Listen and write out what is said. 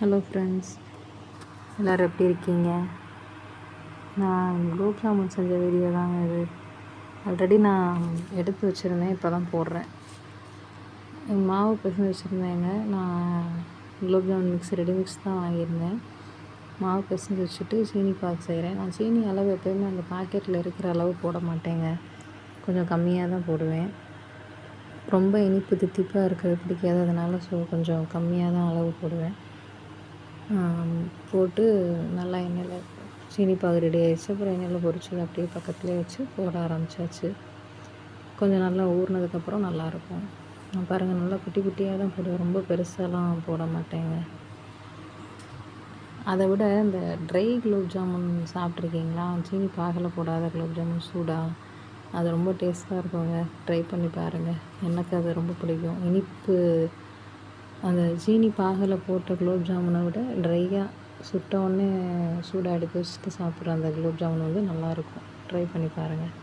Hello friends, எல்லோரும் எப்படி இருக்கீங்க? நான் குலோப் ஜாமுன் செஞ்ச வீடியோ தாங்க இது. ஆல்ரெடி நான் எடுத்து வச்சுருந்தேன், இப்போ தான் போடுறேன். மாவு பிசைஞ்சு வச்சுருந்தேங்க. நான் gulab jamun mix ready mix தான் வாங்கியிருந்தேன். மாவு பிசைஞ்சு வச்சுட்டு சீனி பாகு செய்கிறேன். நான் சீனி அளவு எப்போயுமே அந்த பாக்கெட்டில் இருக்கிற அளவு போட மாட்டேங்க, கொஞ்சம் கம்மியாக தான் போடுவேன். ரொம்ப இனிப்பு தித்திப்பாக இருக்கிறது பிடிக்காது, அதனால் கொஞ்சம் கம்மியாக தான் அளவு போடுவேன். போட்டு நல்லா எண்ணெயில் சீனி பாகு ரெடி ஆகிடுச்சு. அப்புறம் எண்ணெயில் பொரிச்சது அப்படியே பக்கத்துலேயே வச்சு போட ஆரம்பித்தாச்சு. கொஞ்சம் நல்லா ஊறினதுக்கப்புறம் நல்லாயிருக்கும். நான் பாருங்கள், நல்லா குட்டி குட்டியாக தான் போடுவேன், ரொம்ப பெருசாலாம் போட மாட்டேங்க. அதை விட இந்த ட்ரை குலோப் ஜாமுன் சாப்பிட்ருக்கீங்களா? சீனி பாகில் போடாத குலோப் ஜாமுன் சூடாக, அது ரொம்ப டேஸ்ட்டாக இருக்குங்க. ட்ரை பண்ணி பாருங்கள், எனக்கு அது ரொம்ப பிடிக்கும். இனிப்பு அந்த சீனி பாகில் போட்ட குலோப் ஜாமுனை விட ட்ரையாக சுட்ட உடனே சூடாக எடுத்து வச்சுட்டு சாப்பிட்ற அந்த குலோப் ஜாமுன் வந்து நல்லாயிருக்கும். ட்ரை பண்ணி பாருங்கள்.